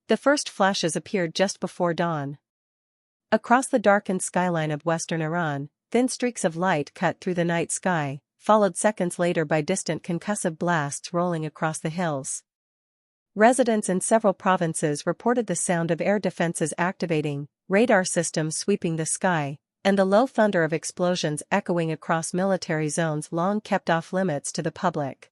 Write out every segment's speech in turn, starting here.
The first flashes appeared just before dawn. Across the darkened skyline of western Iran, thin streaks of light cut through the night sky, followed seconds later by distant concussive blasts rolling across the hills. Residents in several provinces reported the sound of air defenses activating, radar systems sweeping the sky, and the low thunder of explosions echoing across military zones long kept off limits to the public.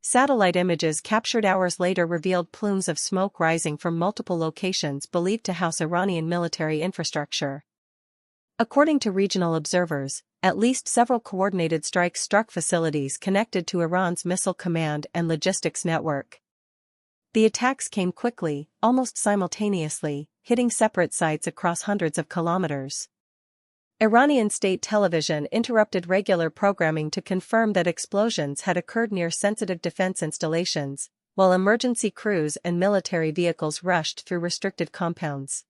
Satellite images captured hours later revealed plumes of smoke rising from multiple locations believed to house Iranian military infrastructure. According to regional observers, at least several coordinated strikes struck facilities connected to Iran's missile command and logistics network. The attacks came quickly, almost simultaneously, hitting separate sites across hundreds of kilometers. Iranian state television interrupted regular programming to confirm that explosions had occurred near sensitive defense installations, while emergency crews and military vehicles rushed through restricted compounds.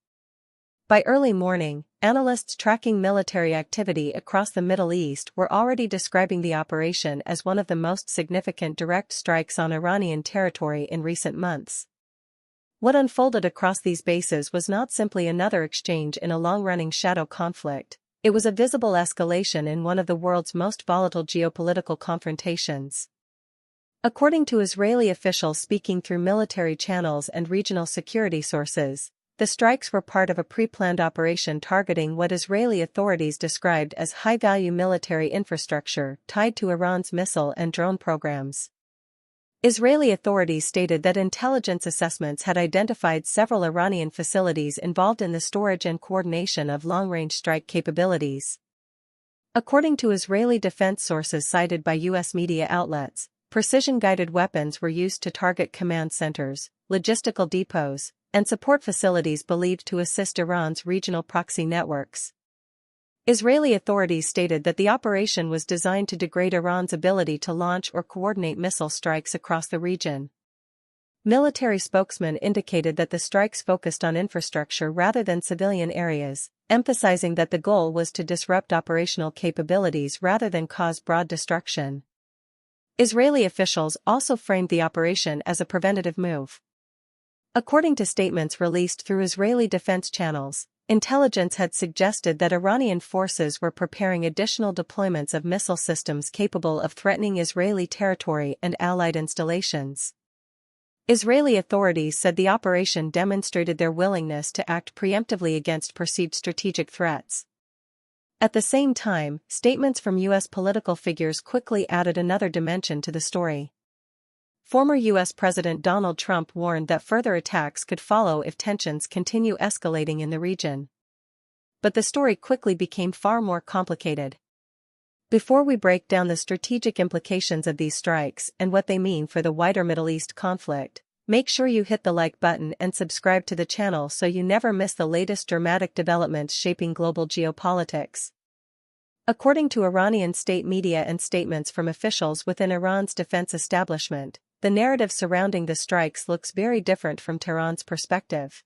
By early morning, analysts tracking military activity across the Middle East were already describing the operation as one of the most significant direct strikes on Iranian territory in recent months. What unfolded across these bases was not simply another exchange in a long-running shadow conflict. It was a visible escalation in one of the world's most volatile geopolitical confrontations. According to Israeli officials speaking through military channels and regional security sources, the strikes were part of a pre-planned operation targeting what Israeli authorities described as high-value military infrastructure tied to Iran's missile and drone programs. Israeli authorities stated that intelligence assessments had identified several Iranian facilities involved in the storage and coordination of long-range strike capabilities. According to Israeli defense sources cited by U.S. media outlets, precision-guided weapons were used to target command centers, logistical depots, and support facilities believed to assist Iran's regional proxy networks. Israeli authorities stated that the operation was designed to degrade Iran's ability to launch or coordinate missile strikes across the region. Military spokesmen indicated that the strikes focused on infrastructure rather than civilian areas, emphasizing that the goal was to disrupt operational capabilities rather than cause broad destruction. Israeli officials also framed the operation as a preventative move. According to statements released through Israeli defense channels, intelligence had suggested that Iranian forces were preparing additional deployments of missile systems capable of threatening Israeli territory and allied installations. Israeli authorities said the operation demonstrated their willingness to act preemptively against perceived strategic threats. At the same time, statements from U.S. political figures quickly added another dimension to the story. Former U.S. President Donald Trump warned that further attacks could follow if tensions continue escalating in the region. But the story quickly became far more complicated. Before we break down the strategic implications of these strikes and what they mean for the wider Middle East conflict, make sure you hit the like button and subscribe to the channel so you never miss the latest dramatic developments shaping global geopolitics. According to Iranian state media and statements from officials within Iran's defense establishment, the narrative surrounding the strikes looks very different from Tehran's perspective.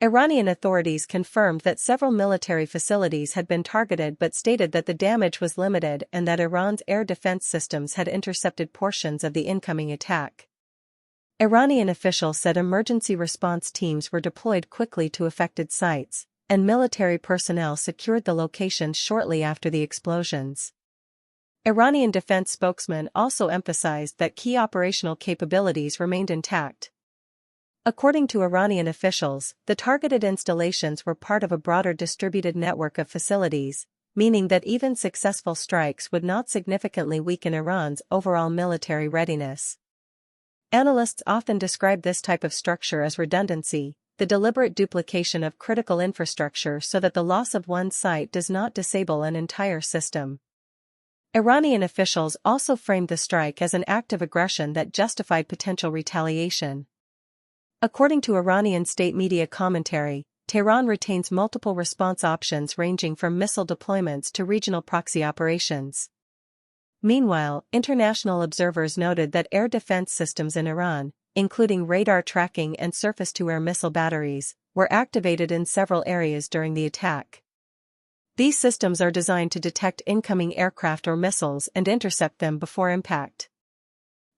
Iranian authorities confirmed that several military facilities had been targeted but stated that the damage was limited and that Iran's air defense systems had intercepted portions of the incoming attack. Iranian officials said emergency response teams were deployed quickly to affected sites, and military personnel secured the locations shortly after the explosions. Iranian defense spokesman also emphasized that key operational capabilities remained intact. According to Iranian officials, the targeted installations were part of a broader distributed network of facilities, meaning that even successful strikes would not significantly weaken Iran's overall military readiness. Analysts often describe this type of structure as redundancy, the deliberate duplication of critical infrastructure so that the loss of one site does not disable an entire system. Iranian officials also framed the strike as an act of aggression that justified potential retaliation. According to Iranian state media commentary, Tehran retains multiple response options ranging from missile deployments to regional proxy operations. Meanwhile, international observers noted that air defense systems in Iran, including radar tracking and surface-to-air missile batteries, were activated in several areas during the attack. These systems are designed to detect incoming aircraft or missiles and intercept them before impact.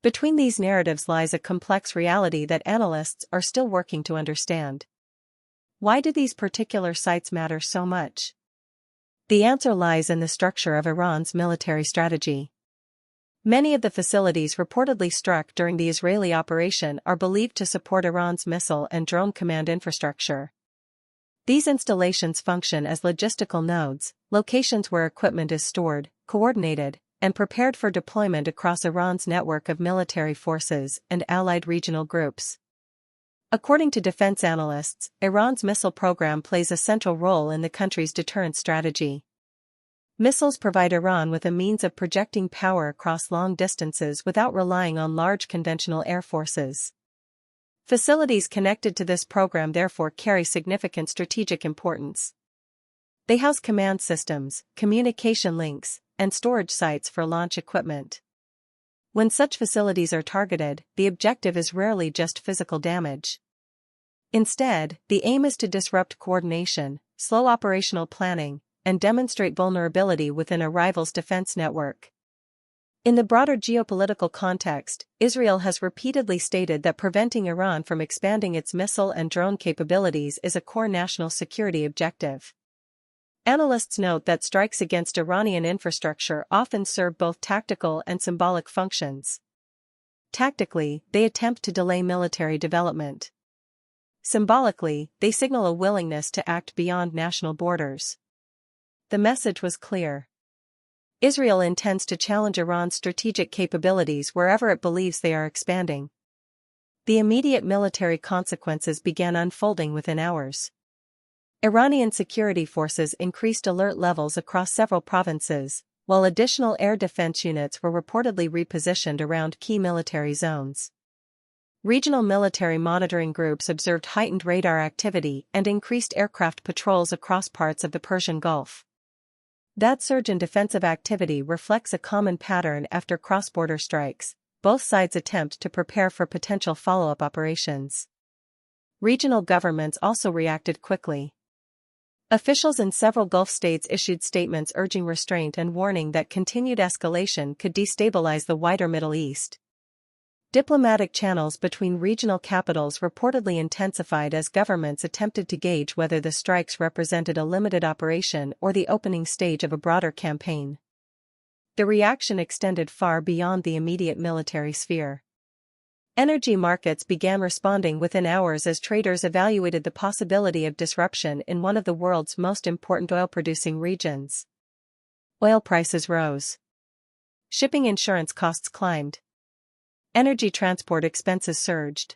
Between these narratives lies a complex reality that analysts are still working to understand. Why do these particular sites matter so much? The answer lies in the structure of Iran's military strategy. Many of the facilities reportedly struck during the Israeli operation are believed to support Iran's missile and drone command infrastructure. These installations function as logistical nodes, locations where equipment is stored, coordinated, and prepared for deployment across Iran's network of military forces and allied regional groups. According to defense analysts, Iran's missile program plays a central role in the country's deterrence strategy. Missiles provide Iran with a means of projecting power across long distances without relying on large conventional air forces. Facilities connected to this program therefore carry significant strategic importance. They house command systems, communication links, and storage sites for launch equipment. When such facilities are targeted, the objective is rarely just physical damage. Instead, the aim is to disrupt coordination, slow operational planning, and demonstrate vulnerability within a rival's defense network. In the broader geopolitical context, Israel has repeatedly stated that preventing Iran from expanding its missile and drone capabilities is a core national security objective. Analysts note that strikes against Iranian infrastructure often serve both tactical and symbolic functions. Tactically, they attempt to delay military development. Symbolically, they signal a willingness to act beyond national borders. The message was clear. Israel intends to challenge Iran's strategic capabilities wherever it believes they are expanding. The immediate military consequences began unfolding within hours. Iranian security forces increased alert levels across several provinces, while additional air defense units were reportedly repositioned around key military zones. Regional military monitoring groups observed heightened radar activity and increased aircraft patrols across parts of the Persian Gulf. That surge in defensive activity reflects a common pattern after cross-border strikes. Both sides attempt to prepare for potential follow-up operations. Regional governments also reacted quickly. Officials in several Gulf states issued statements urging restraint and warning that continued escalation could destabilize the wider Middle East. Diplomatic channels between regional capitals reportedly intensified as governments attempted to gauge whether the strikes represented a limited operation or the opening stage of a broader campaign. The reaction extended far beyond the immediate military sphere. Energy markets began responding within hours as traders evaluated the possibility of disruption in one of the world's most important oil-producing regions. Oil prices rose. Shipping insurance costs climbed. Energy transport expenses surged.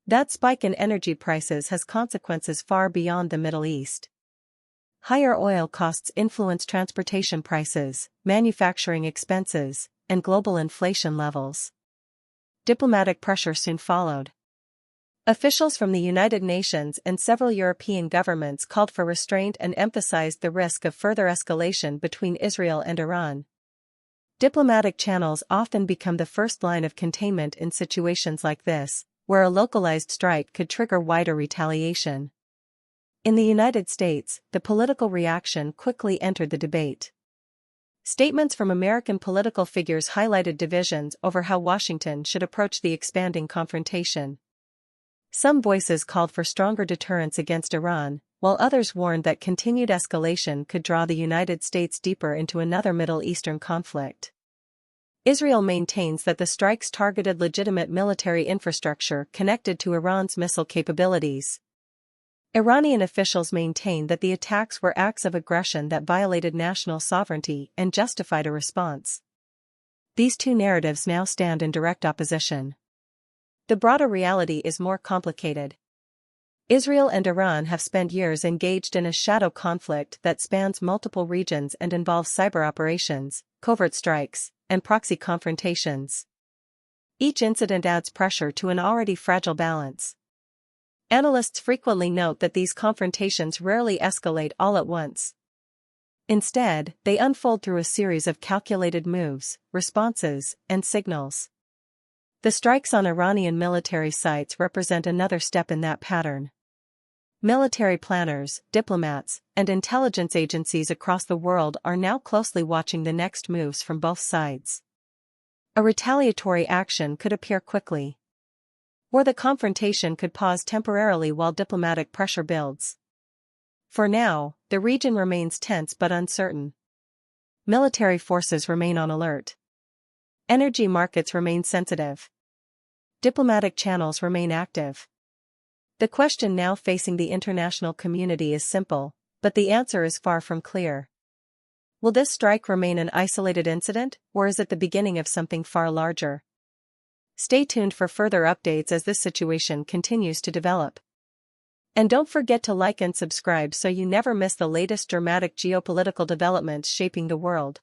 That spike in energy prices has consequences far beyond the Middle East. Higher oil costs influence transportation prices, manufacturing expenses, and global inflation levels. Diplomatic pressure soon followed. Officials from the United Nations and several European governments called for restraint and emphasized the risk of further escalation between Israel and Iran. Diplomatic channels often become the first line of containment in situations like this, where a localized strike could trigger wider retaliation. In the United States, the political reaction quickly entered the debate. Statements from American political figures highlighted divisions over how Washington should approach the expanding confrontation. Some voices called for stronger deterrence against Iran, while others warned that continued escalation could draw the United States deeper into another Middle Eastern conflict. Israel maintains that the strikes targeted legitimate military infrastructure connected to Iran's missile capabilities. Iranian officials maintain that the attacks were acts of aggression that violated national sovereignty and justified a response. These two narratives now stand in direct opposition. The broader reality is more complicated. Israel and Iran have spent years engaged in a shadow conflict that spans multiple regions and involves cyber operations, covert strikes, and proxy confrontations. Each incident adds pressure to an already fragile balance. Analysts frequently note that these confrontations rarely escalate all at once. Instead, they unfold through a series of calculated moves, responses, and signals. The strikes on Iranian military sites represent another step in that pattern. Military planners, diplomats, and intelligence agencies across the world are now closely watching the next moves from both sides. A retaliatory action could appear quickly. Or the confrontation could pause temporarily while diplomatic pressure builds. For now, the region remains tense but uncertain. Military forces remain on alert. Energy markets remain sensitive. Diplomatic channels remain active. The question now facing the international community is simple, but the answer is far from clear. Will this strike remain an isolated incident, or is it the beginning of something far larger? Stay tuned for further updates as this situation continues to develop. And don't forget to like and subscribe so you never miss the latest dramatic geopolitical developments shaping the world.